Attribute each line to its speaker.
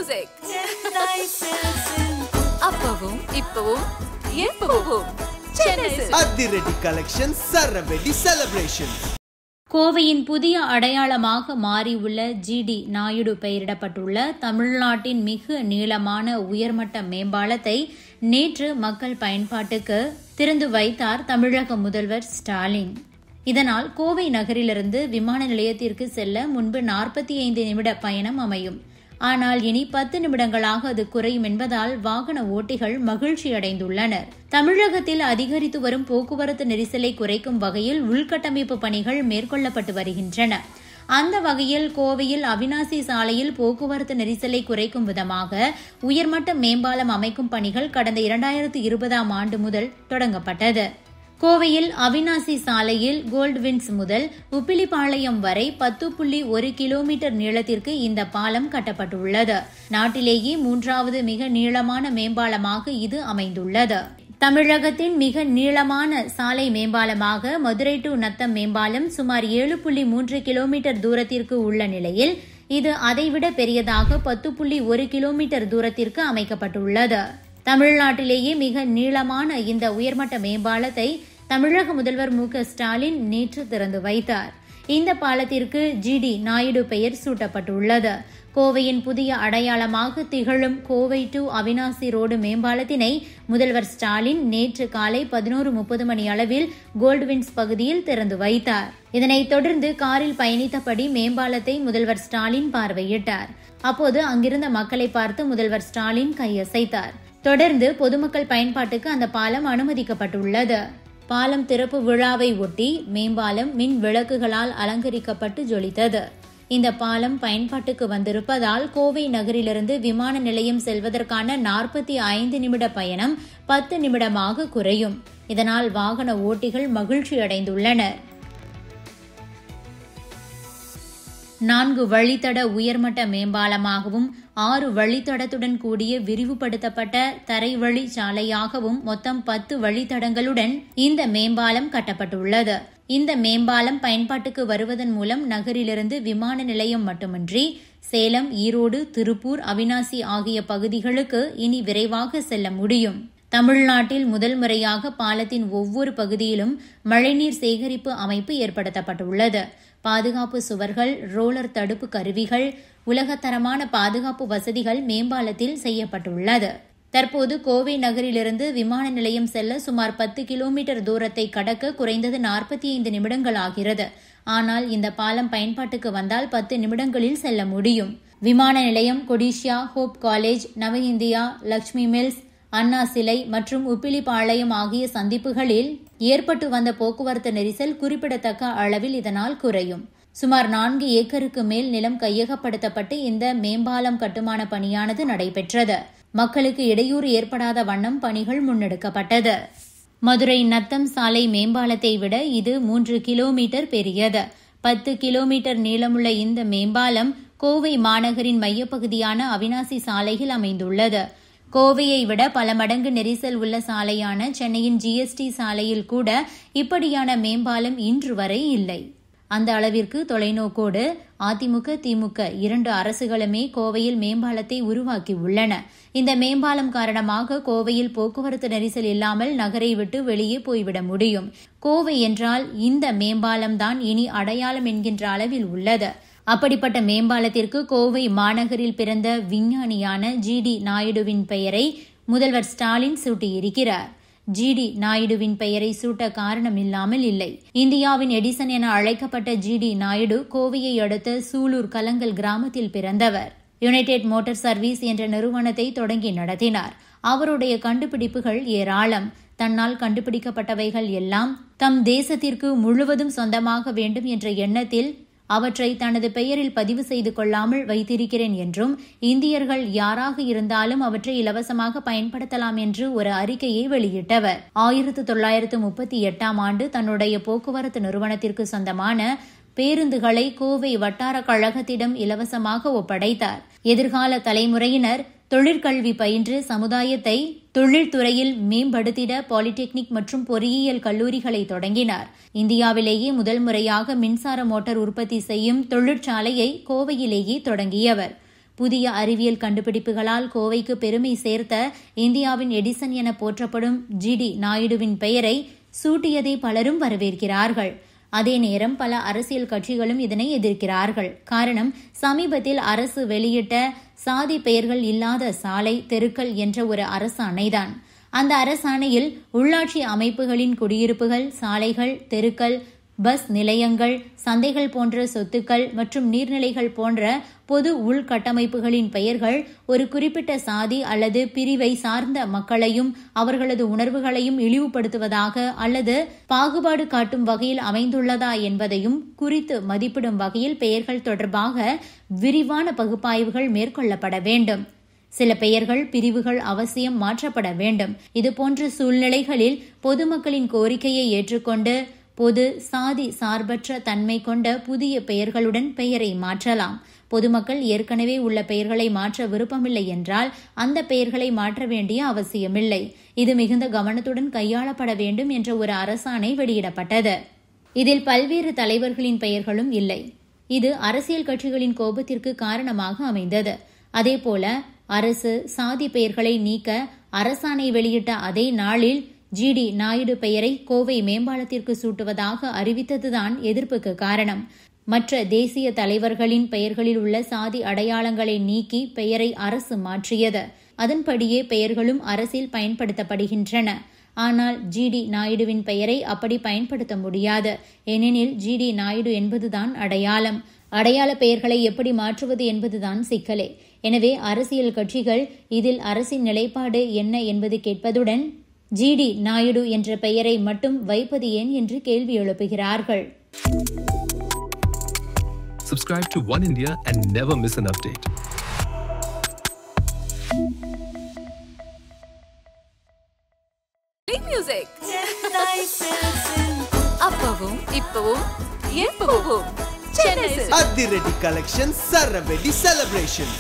Speaker 1: music. அப்பவும் இப்பவும் எப்பவும்
Speaker 2: அதிரடி கலெக்ஷன் சரவெடி செலிப்ரேஷன்.
Speaker 3: கோவையின் புதிய அடையாளமாக மாறியுள்ள ஜிடி நாயுடு பெயரிடப்பட்டுள்ள தமிழ்நாட்டின் மிக நீளமான உயர்மட்ட மேம்பாலத்தை நேற்று மக்கள் பயன்பாட்டுக்கு திறந்து வைத்தார் தமிழக முதல்வர் ஸ்டாலின். இதனால் கோவை நகரிலிருந்து விமான நிலையத்திற்கு செல்ல முன்பு 45 நிமிட பயணம் அமையும். ஆனால் இனி 10 நிமிடங்களாக அது குறையும் என்பதால் வாகன ஓட்டிகள் மகிழ்ச்சி அடைந்துள்ளனர். தமிழகத்தில் அதிகரித்து வரும் போக்குவரத்து நெரிசலை குறைக்கும் வகையில் உள்கட்டமைப்பு பணிகள் மேற்கொள்ளப்பட்டு வருகின்றன. அந்த வகையில் கோவையில் அவிநாசி சாலையில் போக்குவரத்து நெரிசலை குறைக்கும் விதமாக உயர்மட்ட மேம்பாலம் அமைக்கும் பணிகள் கடந்த 2020ஆம் ஆண்டு முதல் தொடங்கப்பட்டது. கோவையில் அவிநாசி சாலையில் கோல்ட்வின்ஸ் முதல் உப்பிலிப்பாளையம் வரை 10.1 கிலோமீட்டர் நீளத்திற்கு இந்த பாலம் கட்டப்பட்டுள்ளது. நாட்டிலேயே 3வது மிக நீளமான மேம்பாலமாக இது அமைந்துள்ளது. தமிழகத்தின் மிக நீளமான சாலை மேம்பாலமாக மதுரை டு நத்தம் மேம்பாலம் சுமார் 7.3 கிலோமீட்டர் தூரத்திற்கு உள்ள நிலையில் இது அதைவிட பெரியதாக 10.1 கிலோமீட்டர் தூரத்திற்கு அமைக்கப்பட்டுள்ளது. தமிழ்நாட்டிலேயே மிக நீளமான இந்த உயர்மட்ட மேம்பாலத்தை தமிழக முதல்வர் மு.க. ஸ்டாலின் நேற்று திறந்து வைத்தார். இந்த பாலத்திற்கு ஜிடி நாயுடு பெயர் சூட்டப்பட்டுள்ளது. கோவையின் புதிய அடையாளமாக திகழும் கோவை டு அவிநாசி ரோடு மேம்பாலத்தினை முதல்வர் ஸ்டாலின் நேற்று காலை 11:30 மணி அளவில் கோல்ட்வின்ஸ் பகுதியில் திறந்து வைத்தார். இதனைத் தொடர்ந்து காரில் பயணித்தபடி மேம்பாலத்தை முதல்வர் ஸ்டாலின் பார்வையிட்டார். அப்போது அங்கிருந்த மக்களை பார்த்து முதல்வர் ஸ்டாலின் கையசைத்தார். தொடர்ந்து பொதுமக்கள் பயன்பாட்டுக்கு அந்த பாலம் அனுமதிக்கப்பட்டுள்ளது. பாலம் திறப்பு விழாவை ஒட்டி மேம்பாலம் மின் விளக்குகளால் அலங்கரிக்கப்பட்டு ஜொலித்தது. இந்த பாலம் பயன்பாட்டுக்கு வந்திருப்பதால் கோவை நகரிலிருந்து விமான நிலையம் செல்வதற்கான 45 நிமிட பயணம் 10 நிமிடமாக குறையும். இதனால் வாகன ஓட்டிகள் மகிழ்ச்சி அடைந்துள்ளனர். 4 வழித்தட உயர்மட்ட மேம்பாலமாகவும் 6 வழித்தடத்துடன் கூடிய விரிவுபடுத்தப்பட்ட தரைவழி சாலையாகவும் மொத்தம் 10 வழித்தடங்களுடன் இந்த மேம்பாலம் கட்டப்பட்டுள்ளது. இந்த மேம்பாலம் பயன்பாட்டுக்கு வருவதன் மூலம் நகரிலிருந்து விமான நிலையம் மட்டுமின்றி சேலம், ஈரோடு, திருப்பூர், அவிநாசி ஆகிய பகுதிகளுக்கு இனி விரைவாக செல்ல முடியும். தமிழ்நாட்டில் முதல் முறையாக பாலத்தின் ஒவ்வொரு பகுதியிலும் மழைநீர் சேகரிப்பு அமைப்பு ஏற்படுத்தப்பட்டுள்ளது. பாதுகாப்பு சுவர்கள், ரோலர் தடுப்பு கருவிகள், உலகத்தரமான பாதுகாப்பு வசதிகள் மேம்பாலத்தில் செய்யப்பட்டுள்ளது. தற்போது கோவை நகரிலிருந்து விமான நிலையம் செல்ல சுமார் 10 கிலோமீட்டர் தூரத்தை கடக்க குறைந்தது 45 நிமிடங்கள் ஆகிறது. ஆனால் இந்த பாலம் பயன்பாட்டுக்கு வந்தால் 10 நிமிடங்களில் செல்ல முடியும். விமான நிலையம், கொடிஷியா, ஹோப் காலேஜ், நவ இந்தியா, லட்சுமி மில்ஸ், அண்ணா சிலை மற்றும் உப்பிலிப்பாளையம் ஆகிய சந்திப்புகளில் ஏற்பட்டு வந்த போக்குவரத்து நெரிசல் குறிப்பிடத்தக்க அளவில் இதனால் குறையும். சுமார் 4 ஏக்கருக்கு மேல் நிலம் கையகப்படுத்தப்பட்டு இந்த மேம்பாலம் கட்டுமான பணியானது நடைபெற்றது. மக்களுக்கு இடையூறு ஏற்படாத வண்ணம் பணிகள் முன்னெடுக்கப்பட்டது. மதுரை நத்தம் சாலை மேம்பாலத்தை விட இது 3 கிலோமீட்டர் பெரியது. 10 கிலோமீட்டர் நீளமுள்ள இந்த மேம்பாலம் கோவை மாநகரின் மையப்பகுதியான அவிநாசி சாலையில் அமைந்துள்ளது. கோவையை விட பல மடங்கு நெரிசல் உள்ள சாலையான சென்னையின் ஜிஎஸ்டி சாலையில் கூட இப்படியான மேம்பாலம் இன்று வரை இல்லை. அந்த அளவிற்கு தொலைநோக்கோடு அதிமுக, திமுக 2 அரசுகளுமே கோவையில் மேம்பாலத்தை உருவாக்கி உள்ளன. இந்த மேம்பாலம் காரணமாக கோவையில் போக்குவரத்து நெரிசல் இல்லாமல் நகரை விட்டு வெளியே போய்விட முடியும். கோவை என்றால் இந்த மேம்பாலம் தான் இனி அடையாளம் என்கின்ற அளவில் உள்ளது. அப்படிப்பட்ட மேம்பாலத்திற்கு கோவை மாநகரில் பிறந்த விஞ்ஞானியான ஜிடி நாயுடுவின் பெயரை முதல்வர் ஸ்டாலின் சூட்டியிருக்கிறார். ஜிடி நாயுடுவின் பெயரை சூட்ட காரணம் இல்லாமல் இல்லை. இந்தியாவின் எடிசன் என அழைக்கப்பட்ட ஜிடி நாயுடு கோவையை அடுத்த சூலூர் கலங்கல் கிராமத்தில் பிறந்தவர். யுனைடெட் மோட்டார் சர்வீஸ் என்ற நிறுவனத்தை தொடங்கி நடத்தினார். அவருடைய கண்டுபிடிப்புகள் ஏராளம். தன்னால் கண்டுபிடிக்கப்பட்டவைகள் எல்லாம் தம் தேசத்திற்கு முழுவதும் சொந்தமாக வேண்டும் என்ற எண்ணத்தில் அவற்றை தனது பெயரில் பதிவு செய்து கொள்ளாமல் வைத்திருக்கிறேன் என்றும் இந்தியர்கள் யாராக இருந்தாலும் அவற்றை இலவசமாக பயன்படுத்தலாம் என்று ஒரு அறிக்கையை வெளியிட்டவர். 1938ஆம் ஆண்டு தன்னுடைய போக்குவரத்து நிறுவனத்திற்கு சொந்தமான பேருந்துகளை கோவை வட்டார கழகத்திடம் இலவசமாக ஒப்படைத்தார். எதிர்கால தலைமுறையினர் தொழிற்கல்வி பயின்று சமுதாயத்தை தொழில்துறையில் மேம்படுத்திட பாலிடெக்னிக் மற்றும் பொறியியல் கல்லூரிகளை தொடங்கினார். இந்தியாவிலேயே முதல் முறையாக மின்சார மோட்டார் உற்பத்தி செய்யும் தொழிற்சாலையை கோவையிலேயே தொடங்கியவர். புதிய அறிவியல் கண்டுபிடிப்புகளால் கோவைக்கு பெருமை சேர்த்த இந்தியாவின் எடிசன் என போற்றப்படும் ஜிடி நாயுடுவின் பெயரை சூட்டியதை பலரும் வரவேற்கிறார்கள். அதே நேரம் பல அரசியல் கட்சிகளும் இதனை எதிர்க்கிறார்கள். காரணம், சமீபத்தில் அரசு வெளியிட்ட சாதி பெயர்கள் இல்லாத சாலை, தெருக்கள் என்ற ஒரு அரசாணைதான். அந்த அரசாணையில் உள்ளாட்சி அமைப்புகளின் குடியிருப்புகள், சாலைகள், தெருக்கள், பஸ் நிலையங்கள், சந்தைகள் போன்ற சொத்துக்கள் மற்றும் நீர்நிலைகள் போன்ற பொது உள்கட்டமைப்புகளின் பெயர்கள் ஒரு குறிப்பிட்ட சாதி அல்லது பிரிவை சார்ந்த மக்களையும் அவர்களது உணர்வுகளையும் இழிவுபடுத்துவதாக அல்லது பாகுபாடு காட்டும் வகையில் அமைந்துள்ளதா என்பதையும் குறித்து மதிப்பிடும் வகையில் பெயர்கள் தொடர்பாக விரிவான பகுப்பாய்வுகள் மேற்கொள்ளப்பட வேண்டும். சில பெயர்கள், பிரிவுகள் அவசியம் மாற்றப்பட வேண்டும். இதுபோன்ற சூழ்நிலைகளில் பொதுமக்களின் கோரிக்கையை ஏற்றுக்கொண்டு பொது சாதி சார்பற்ற தன்மை கொண்ட புதிய பெயர்களுடன் பெயரை மாற்றலாம். பொதுமக்கள் ஏற்கனவே உள்ள பெயர்களை மாற்ற விருப்பமில்லை என்றால் அந்த பெயர்களை மாற்ற வேண்டிய அவசியமில்லை. இது மிகுந்த கவனத்துடன் கையாளப்பட வேண்டும் என்ற ஒரு அரசாணை வெளியிடப்பட்டது. இதில் பல்வேறு தலைவர்களின் பெயர்களும் இல்லை. இது அரசியல் கட்சிகளின் கோபத்திற்கு காரணமாக அமைந்தது. அதேபோல அரசு சாதி பெயர்களை நீக்க அரசாணை வெளியிட்ட அதே நாளில் ஜிடி நாயுடு பெயரை கோவை மேம்பாலத்திற்கு சூட்டுவதாக அறிவித்ததுதான் எதிர்ப்புக்கு காரணம். மற்ற தேசிய தலைவர்களின் பெயர்களில் உள்ள சாதி அடையாளங்களை நீக்கி பெயரை அரசு மாற்றியது. அதன்படியே பெயர்களும் அரசில் பயன்படுத்தப்படுகின்றன. ஆனால் ஜிடி நாயுடுவின் பெயரை அப்படி பயன்படுத்த முடியாது. ஏனெனில் ஜிடி நாயுடு என்பதுதான் அடையாளம். அடையாள பெயர்களை எப்படி மாற்றுவது என்பதுதான் சிக்கலே. எனவே அரசியல் கட்சிகள் இதில் அரசின் நிலைப்பாடு என்ன என்பது கேட்பதுடன் ஜிடி நாயுடு என்ற பெயரை மட்டும் வைப்பது ஏன் என்று கேள்வி எழுப்புகிறார்கள்.
Speaker 4: Subscribe to One India and never miss an update.
Speaker 1: Music. அப்பவும் இப்பவும் எப்பவும் சென்னை
Speaker 2: அதிரடி கலெக்ஷன் சரவெடி செலிப்ரேஷன்.